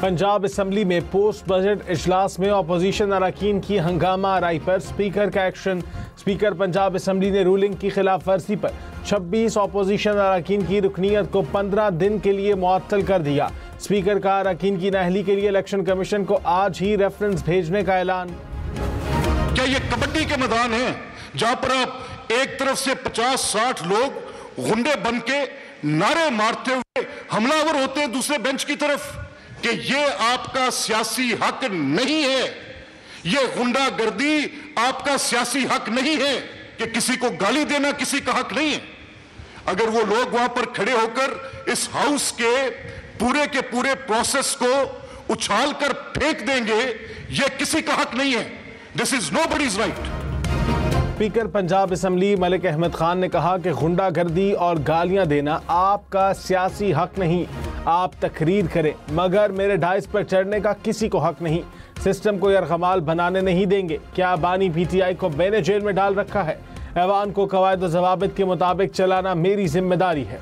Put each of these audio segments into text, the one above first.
Punjab assembly में post budget इजलास में अपोजिशन अरकान की हंगामा आराई पर स्पीकर का एक्शन। स्पीकर पंजाब असम्बली ने रूलिंग की खिलाफ वर्जी पर 26 अपोजिशन अरकान की रुकनीत को 15 दिन के लिए मुअत्तल कर दिया। स्पीकर का अरकान की नाअहली के लिए इलेक्शन कमीशन को आज ही रेफरेंस भेजने का ऐलान। क्या ये कबड्डी के मैदान है जहां पर आप एक तरफ से 50-60 लोग गुंडे बन के नारे मारते हुए हमलावर होते हैं दूसरे बेंच की तरफ? कि ये आपका सियासी हक नहीं है, ये गुंडागर्दी आपका सियासी हक नहीं है कि किसी को गाली देना किसी का हक नहीं है। अगर वो लोग वहां पर खड़े होकर इस हाउस के पूरे प्रोसेस को उछाल कर फेंक देंगे, ये किसी का हक नहीं है। This is nobody's right. Speaker Punjab assembly Malik Ahmad Khan ने कहा कि गुंडागर्दी और गालियां देना आपका सियासी हक नहीं। आप तकरीर करें मगर मेरे डाइस पर चढ़ने का किसी को हक नहीं। सिस्टम को यरगमाल बनाने नहीं देंगे। क्या बानी पीटीआई को मैंने जेल में डाल रखा है? ऐवान को कवायद व ज़वाबित के मुताबिक चलाना मेरी जिम्मेदारी है।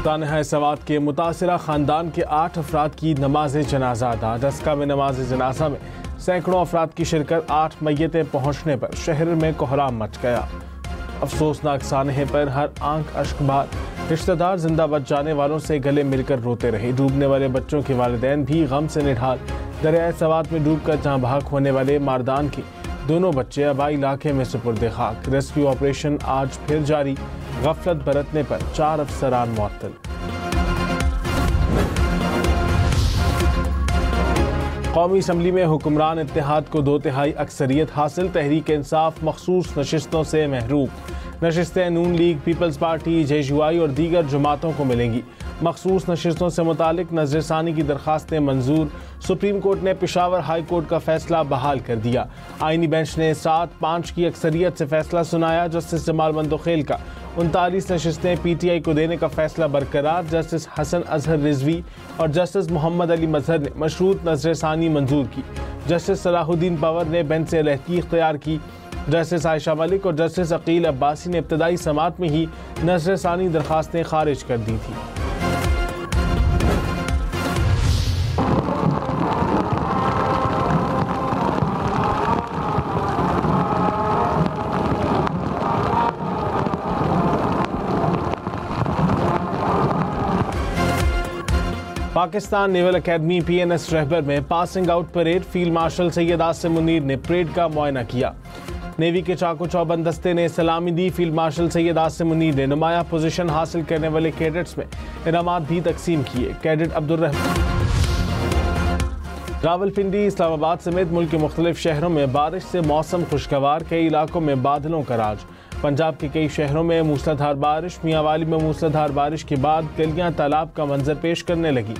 तानहा सवात के मुतासिरा खानदान के 8 अफराद की नमाज जनाजा अदा। डस्का में नमाज जनाजा में सैकड़ों अफराद की शिरकत। 8 मैयतें पहुँचने पर शहर में कोहराम मच गया। अफसोसनाक सानहे पर हर आंख अश्कबार। रिश्तेदार जिंदा बच जाने वालों से गले मिलकर रोते रहे। डूबने वाले बच्चों के वालिदैन भी गम से निढाल। दरियाए सवात में डूबकर जहां बहक होने वाले मारदान के दोनों बच्चे आबाई इलाके में सुपुर्द खाक। रेस्क्यू ऑपरेशन आज फिर जारी। गफलत बरतने पर 4 अफसरान मुअत्तल। कौमी असम्बली में हुक्मरान इत्तेहाद को 2/3 अक्सरियत हासिल। तहरीक इंसाफ मखसूस नशिस्तों से महरूम। नशिस्तें नून लीग, पीपल्स पार्टी, JUI और दीगर जमातों को मिलेंगी। मखसूस नशिस्तों से मुतालिक नजरसानी की दरखास्तें मंजूर। सुप्रीम कोर्ट ने पेशावर हाई कोर्ट का फैसला बहाल कर दिया। आईनी बेंच ने 7-5 की अक्सरियत से फैसला सुनाया। जस्टिस जमाल बंदोखेल का 39 नशिस्तें PTI को देने का फैसला बरकरार। जस्टिस हसन अजहर रिजवी और जस्टिस मोहम्मद अली मजहर ने मशरूत नजरसानी मंजूर की। जस्टिस सलाहुद्दीन पवर ने बेंच से अलहदगी इख्तियार की। जस्टिस आयशा मलिक और जस्टिस अकील अब्बासी ने इब्तदाई समात में ही नजरसानी दरखास्तें खारिज कर दी थी। पाकिस्तान नेवल अकेडमी PNS रहबर में passing out parade. Field marshal Syed Asim Munir ने परेड का मुआयना किया। नेवी के चाको चौबंद दस्ते ने सलामी दी। फील्ड मार्शल सैयद आसिम मुनीर ने नुमाया पोजीशन हासिल करने वाले कैडेट्स में इनामात भी तकसीम किए। कैडेट अब्दुल रहमान। रावलपिंडी, इस्लामाबाद समेत मुल्क के मुख्तलिफ शहरों में बारिश से मौसम खुशगवार। कई इलाकों में बादलों का राज। पंजाब के कई शहरों में मूसलाधार बारिश। मियांवाली में मूसलाधार बारिश के बाद गलियां तालाब का मंजर पेश करने लगी।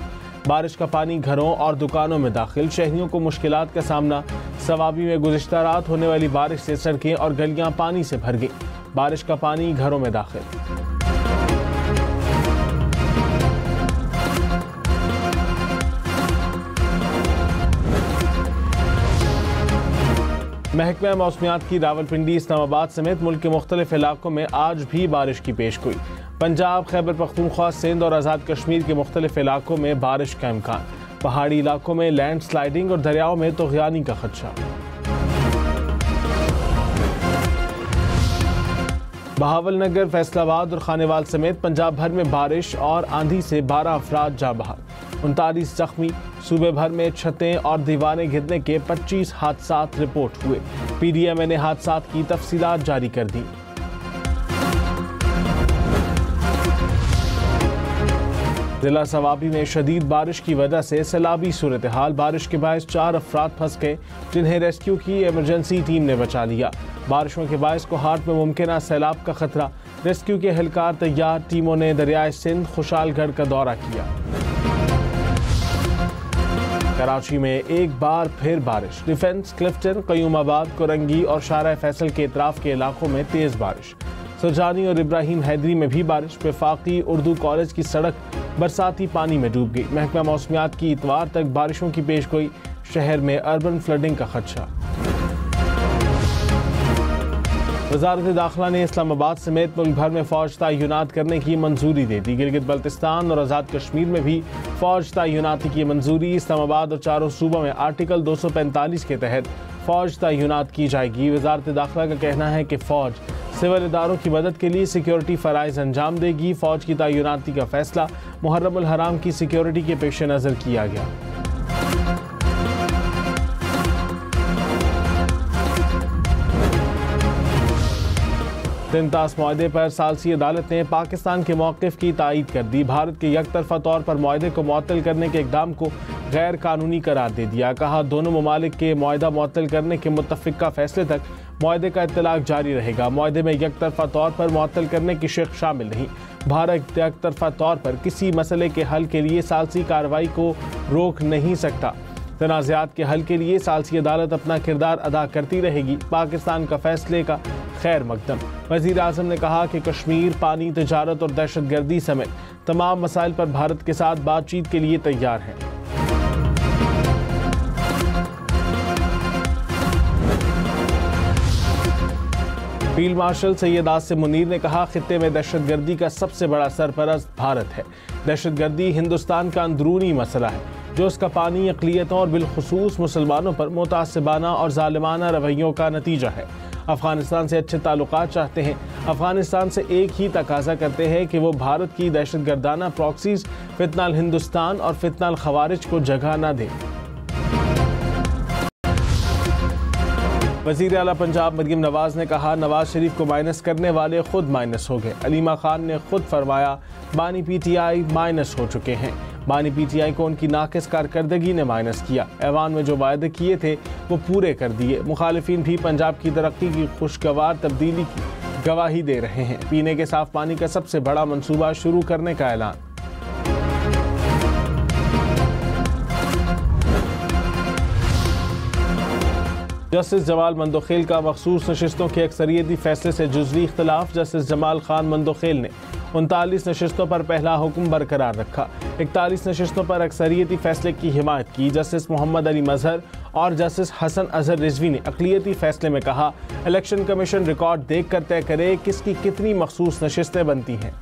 बारिश का पानी घरों और दुकानों में दाखिल। शहरियों को मुश्किलात का सामना। सवाबी में गुज़िश्ता रात होने वाली बारिश से सड़कें और गलियां पानी से भर गईं। बारिश का पानी घरों में दाखिल। महकमा मौसमियात की रावलपिंडी, इस्लामाबाद समेत मुल्क के मुख्तलिफ इलाकों में आज भी बारिश की पेशगोई। पंजाब, खैबर पख्तूनख्वा, सिंध और आज़ाद कश्मीर के मुख्तलिफ इलाकों में बारिश का इम्कान। पहाड़ी इलाकों में लैंड स्लाइडिंग और दरियाओं में तुग़यानी का खदशा। बहावलनगर, फैसलाबाद और खानेवाल समेत पंजाब भर में बारिश और आंधी से 12 अफराद जाँ बहक, 39 जख्मी। सूबे भर में छतें और दीवारें गिरने के 25 हादसात रिपोर्ट हुए। PDMA ने हादसात की तफसीलात जारी कर दी। जिला सवाबी में शदीद बारिश की वजह से सैलाबी सूरत हाल। बारिश के बायस 4 अफराद फंस गए, जिन्हें रेस्क्यू की इमरजेंसी टीम ने बचा लिया। बारिशों के बायस कोहाट में मुमकिन सैलाब का खतरा। रेस्क्यू के एहलकार तैयार। टीमों ने दरियाए सिंध, खुशालगढ़ का दौरा किया। कराची में एक बार फिर बारिश। डिफेंस, क्लिफ्टन, कयूमाबाद, कोरंगी और शारा फैसल के इतराफ के इलाकों में तेज बारिश। सुरजानी और इब्राहिम हैदरी में भी बारिश। वफाकी उर्दू कॉलेज की सड़क बरसाती पानी में डूब गई। महकमा मौसमियात की इतवार तक बारिशों की पेशगोई। शहर में अर्बन फ्लडिंग का खदशा। वजारत दाखिला ने इस्लामाबाद समेत मुल्क भर में फ़ौज तैनात करने की मंजूरी दे दी। गिलगित बल्तिस्तान और आज़ाद कश्मीर में भी फ़ौज तैनाती की मंजूरी। इस्लामाबाद और चारों सूबों में आर्टिकल 245 के तहत फ़ौज तैनात की जाएगी। वजारत दाखिला का कहना है कि फ़ौज सिविल इदारों की मदद के लिए सिक्योरिटी फ़राइज़ अंजाम देगी। फ़ौज की तैनाती का फैसला मुहर्रम उल हराम की सिक्योरिटी के पेश नज़र किया गया। तिंतास मुआहदे पर सालसी अदालत ने पाकिस्तान के मौक़िफ़ की तायीद कर दी। भारत के यकतरफा तौर पर मुआहदे को मुअत्तल करने के इक़दाम को गैर कानूनी करार दे दिया। कहा, दोनों ममालिक के मुआहदा मुअत्तल करने के मुत्तफ़िक़ा फैसले तक मुआहदे का इत्तलाक़ जारी रहेगा। मुआहदे में यकतरफा तौर पर मुअत्तल करने की शिक़ शामिल नहीं। भारत यकतरफा तौर पर किसी मसले के हल के लिए सालसी कार्रवाई को रोक नहीं सकता। तनाज़ात के हल के लिए सालसी अदालत अपना किरदार अदा करती रहेगी। पाकिस्तान का फैसले का खैर मकदम। वज़ीर आज़म ने कहा कि कश्मीर, पानी, तजारत और दहशतगर्दी समेत तमाम मसाइल पर भारत के साथ बातचीत के लिए तैयार हैं। फील्ड मार्शल सैयद आसिम मुनीर ने कहा, खित्ते में दहशतगर्दी का सबसे बड़ा सरपरस्त भारत है। दहशतगर्दी हिंदुस्तान का अंदरूनी मसला है जो उसका पानी, अक़लियतों और बिलखुसूस मुसलमानों पर मुतासिबाना और ज़ालिमाना रवैयों का नतीजा है। अफ़गानिस्तान से अच्छे ताल्लुकात चाहते हैं। अफ़गानिस्तान से एक ही तकाज़ा करते हैं कि वो भारत की दहशतगर्दाना प्रॉक्सीज़ फितनाल हिंदुस्तान और फितनाल खवारिज को जगह न दें। वज़ीर आला पंजाब मरियम नवाज़ ने कहा, नवाज शरीफ को माइनस करने वाले खुद माइनस हो गए। अलीमा खान ने खुद फरमाया, बानी PTI माइनस हो चुके हैं। बानी PTI को उनकी नाकिस कारकर्दगी ने माइनस किया। ऐवान में जो वायदे किए थे वो पूरे कर दिए। मुखालिफिन भी पंजाब की तरक्की की खुशगवार तब्दीली की गवाही दे रहे हैं। पीने के साफ पानी का सबसे बड़ा मंसूबा शुरू करने का ऐलान। जस्टिस जमाल मंदोखेल का मखसूस नशिस्तों के अक्सरियती फैसले से जुज़वी इख्तलाफ। जस्टिस जमाल खान मंदोखेल ने 39 नशिस्तों पर पहला हुक्म बरकरार रखा। 41 नशिस्तों पर अक्सरियती फैसले की हिमायत की। जस्टिस मोहम्मद अली मजहर और जस्टिस हसन अजहर रिजवी ने अक़लियती फैसले में कहा, इलेक्शन कमीशन रिकॉर्ड देख कर तय करे किसकी कितनी मखसूस नशिस्तें बनती हैं।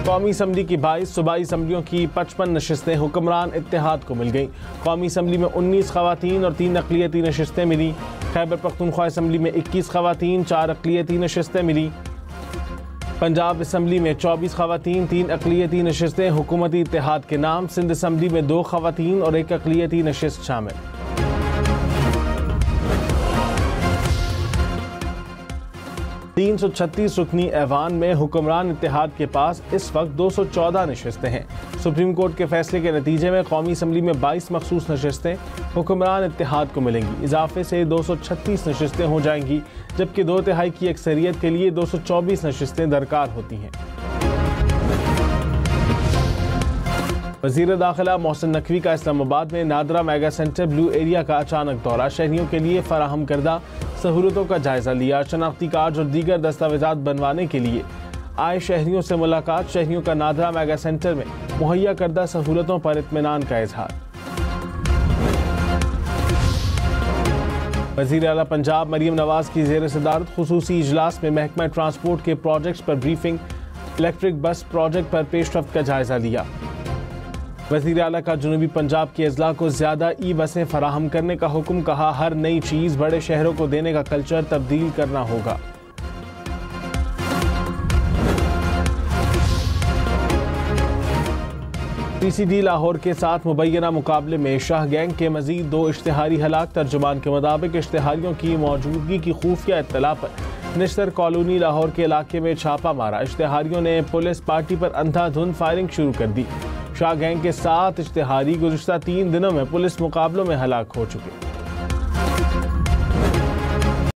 कौमी असम्बली की 22, सूबाई असम्बलियों की 55 नशिस्तें हुक्मरान इत्तेहाद को मिल गईं। कौमी असम्बली में 19 ख़वातीन और 3 अक़लियती नशिस्तें मिली। खैबर पख्तूनख्वा असम्बली में 21 ख़वातीन, 4 अक़लियती नशिस्तें मिली। पंजाब असम्बली में 24 ख़वातीन, 3 अक़लियती नशिस्तें हुकूमती इत्तेहाद के नाम। सिंध असम्बली में 2 ख़वातीन और 1 अक़लियती नशिस्त शामिल। 336 रुकनी ऐवान में हुक्मरान इत्तेहाद के पास इस वक्त 214 नशिस्तें हैं। सुप्रीम कोर्ट के फैसले के नतीजे में कौमी असम्बली में 22 मखसूस नशिस्तें हुक्मरान इत्तेहाद को मिलेंगी। इजाफे से 236 नशिस्तें हो जाएंगी, जबकि 2/3 की अक्सरियत के लिए 224 नशिस्तें दरकार होती हैं। वज़ीर दाखिला मोहसिन नकवी का इस्लामाबाद में NADRA mega centre blue area का अचानक दौरा। शहरियों के लिए फराहम करदा सहूलतों का जायजा लिया। शनाख्ती कार्ड और दीगर दस्तावेजात बनवाने के लिए आए शहरियों से मुलाकात। शहरियों का नादरा मेगा सेंटर में मुहैया करदा सहूलतों पर इत्मीनान का इजहार। वज़ीर आला पंजाब मरियम नवाज़ की ज़ेर सदारत खुसूसी इजलास में महकमा ट्रांसपोर्ट के प्रोजेक्ट्स पर ब्रीफिंग। इलेक्ट्रिक बस प्रोजेक्ट पर पेशरफ्त का जायजा लिया। वज़ीर आला का जनूबी पंजाब के अजला को ज़्यादा ई बसें फराहम करने का हुक्म। कहा, हर नई चीज़ बड़े शहरों को देने का कल्चर तब्दील करना होगा। PCD लाहौर के साथ मुबैना मुकाबले में शाह गैंग के मजीद 2 इश्तिहारी हलाक। तर्जुमान के मुताबिक इश्तिहारियों की मौजूदगी की खुफिया इत्तला पर निश्तर कॉलोनी लाहौर के इलाके में छापा मारा। इश्तिहारियों ने पुलिस पार्टी पर अंधाधुंध फायरिंग शुरू कर दी। शाह गैंग के 7 इश्तिहारी गुज़िश्ता 3 दिनों में पुलिस मुकाबलों में हलाक हो चुके।